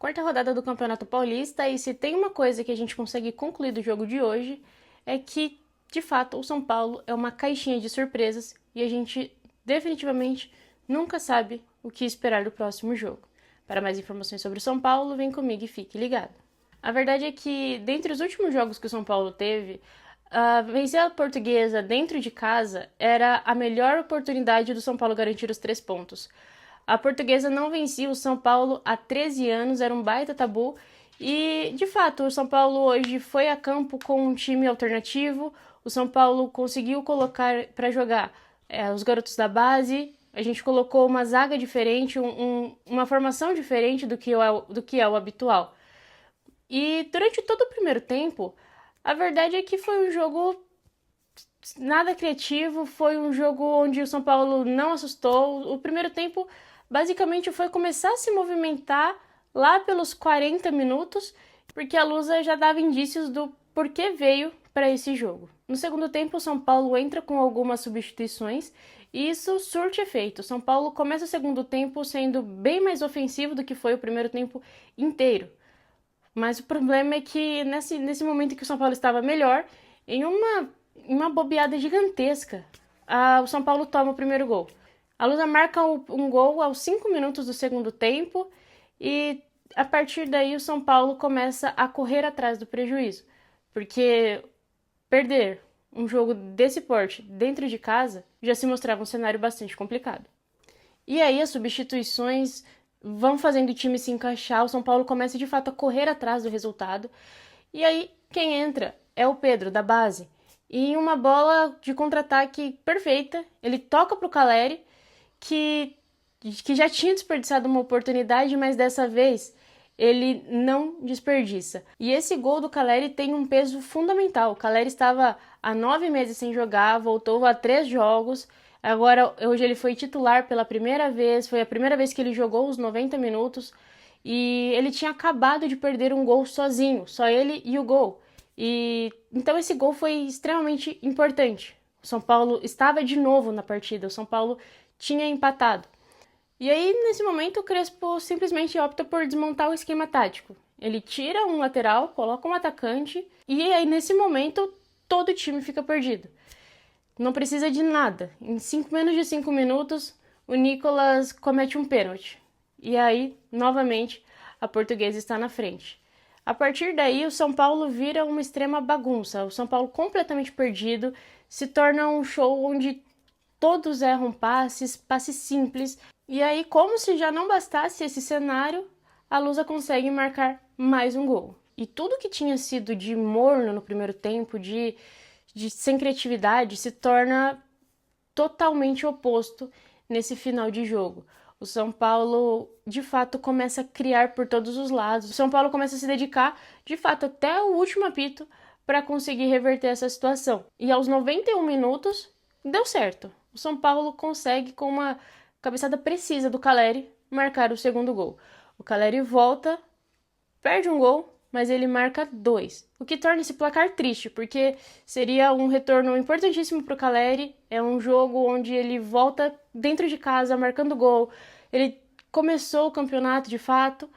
Quarta rodada do Campeonato Paulista, e se tem uma coisa que a gente consegue concluir do jogo de hoje é que, de fato, o São Paulo é uma caixinha de surpresas e a gente definitivamente nunca sabe o que esperar do próximo jogo. Para mais informações sobre o São Paulo, vem comigo e fique ligado. A verdade é que, dentre os últimos jogos que o São Paulo teve, vencer a Portuguesa dentro de casa era a melhor oportunidade do São Paulo garantir os 3 pontos. A Portuguesa não vencia o São Paulo há 13 anos, era um baita tabu. E, de fato, o São Paulo hoje foi a campo com um time alternativo. O São Paulo conseguiu colocar para jogar os garotos da base. A gente colocou uma zaga diferente, uma formação diferente do que é o habitual. E durante todo o primeiro tempo, a verdade é que foi um jogo nada criativo, foi um jogo onde o São Paulo não assustou. O primeiro tempo basicamente foi começar a se movimentar lá pelos 40 minutos, porque a Lusa já dava indícios do porquê veio para esse jogo. No segundo tempo, o São Paulo entra com algumas substituições e isso surte efeito. O São Paulo começa o segundo tempo sendo bem mais ofensivo do que foi o primeiro tempo inteiro. Mas o problema é que nesse momento que o São Paulo estava melhor, em uma bobeada gigantesca, o São Paulo toma o primeiro gol. A Lusa marca um gol aos 5 minutos do segundo tempo e a partir daí o São Paulo começa a correr atrás do prejuízo. Porque perder um jogo desse porte dentro de casa já se mostrava um cenário bastante complicado. E aí as substituições vão fazendo o time se encaixar, o São Paulo começa de fato a correr atrás do resultado. E aí quem entra é o Pedro, da base. E em uma bola de contra-ataque perfeita, ele toca para o Calleri, que já tinha desperdiçado uma oportunidade, mas dessa vez ele não desperdiça. E esse gol do Calleri tem um peso fundamental. O Calleri estava há 9 meses sem jogar, voltou a 3 jogos. Agora, hoje ele foi titular pela primeira vez, foi a primeira vez que ele jogou os 90 minutos. E ele tinha acabado de perder um gol sozinho, só ele e o gol. E então esse gol foi extremamente importante. O São Paulo estava de novo na partida, o São Paulo tinha empatado. E aí, nesse momento, o Crespo simplesmente opta por desmontar o esquema tático. Ele tira um lateral, coloca um atacante, e aí, nesse momento, todo o time fica perdido. Não precisa de nada. Em menos de 5 minutos, o Nicolas comete um pênalti. E aí, novamente, a Portuguesa está na frente. A partir daí, o São Paulo vira uma extrema bagunça. O São Paulo completamente perdido, se torna um show onde todos erram passes simples. E aí, como se já não bastasse esse cenário, a Lusa consegue marcar mais um gol. E tudo que tinha sido de morno no primeiro tempo, de sem criatividade, se torna totalmente oposto nesse final de jogo. O São Paulo, de fato, começa a criar por todos os lados. O São Paulo começa a se dedicar, de fato, até o último apito para conseguir reverter essa situação. E aos 91 minutos, deu certo. O São Paulo consegue, com uma cabeçada precisa do Calleri, marcar o segundo gol. O Calleri volta, perde um gol, mas ele marca 2. O que torna esse placar triste, porque seria um retorno importantíssimo para o Calleri. É um jogo onde ele volta dentro de casa, marcando gol. Ele começou o campeonato de fato,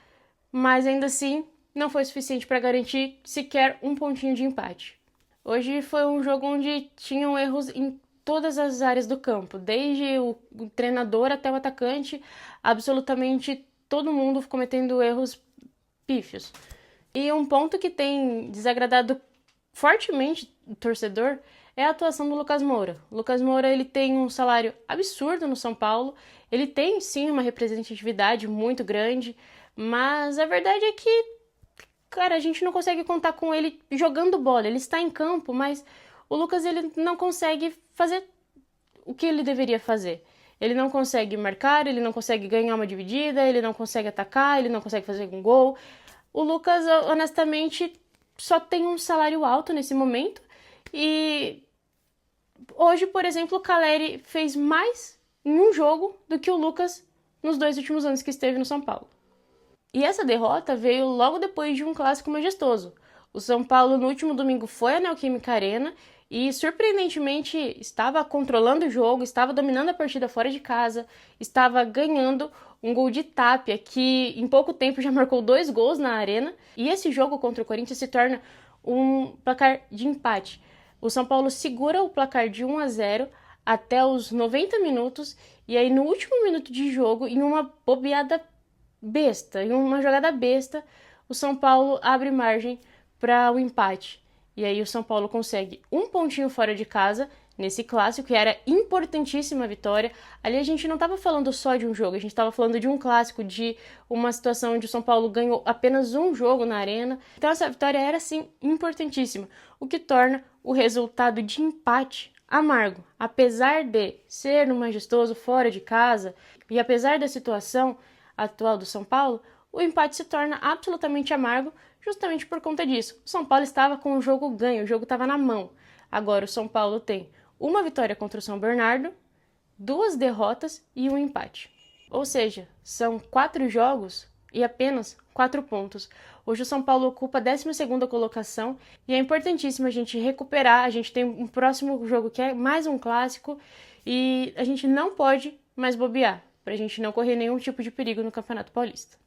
mas ainda assim não foi suficiente para garantir sequer um pontinho de empate. Hoje foi um jogo onde tinham erros em todas as áreas do campo, desde o treinador até o atacante, absolutamente todo mundo cometendo erros pífios. E um ponto que tem desagradado fortemente o torcedor é a atuação do Lucas Moura. O Lucas Moura, ele tem um salário absurdo no São Paulo, ele tem sim uma representatividade muito grande, mas a verdade é que, cara, a gente não consegue contar com ele jogando bola. Ele está em campo, mas o Lucas, ele não consegue fazer o que ele deveria fazer. Ele não consegue marcar, ele não consegue ganhar uma dividida, ele não consegue atacar, ele não consegue fazer um gol. O Lucas, honestamente, só tem um salário alto nesse momento. E hoje, por exemplo, o Calleri fez mais em um jogo do que o Lucas nos 2 últimos anos que esteve no São Paulo. E essa derrota veio logo depois de um clássico majestoso. O São Paulo, no último domingo, foi à Neoquímica Arena e surpreendentemente estava controlando o jogo, estava dominando a partida fora de casa, estava ganhando um gol de Tapia, que em pouco tempo já marcou 2 gols na Arena, e esse jogo contra o Corinthians se torna um placar de empate. O São Paulo segura o placar de 1-0 até os 90 minutos, e aí no último minuto de jogo, em uma bobeada besta, em uma jogada besta, o São Paulo abre margem para o empate. E aí o São Paulo consegue um pontinho fora de casa nesse clássico, que era importantíssima a vitória. Ali a gente não estava falando só de um jogo, a gente estava falando de um clássico, de uma situação onde o São Paulo ganhou apenas um jogo na Arena. Então essa vitória era, sim, importantíssima, o que torna o resultado de empate amargo. Apesar de ser no Majestoso, fora de casa, e apesar da situação atual do São Paulo, o empate se torna absolutamente amargo justamente por conta disso. O São Paulo estava com o jogo ganho, o jogo estava na mão. Agora o São Paulo tem uma vitória contra o São Bernardo, 2 derrotas e um empate. Ou seja, são 4 jogos e apenas 4 pontos. Hoje o São Paulo ocupa a 12ª colocação e é importantíssimo a gente recuperar. A gente tem um próximo jogo que é mais um clássico e a gente não pode mais bobear, para a gente não correr nenhum tipo de perigo no Campeonato Paulista.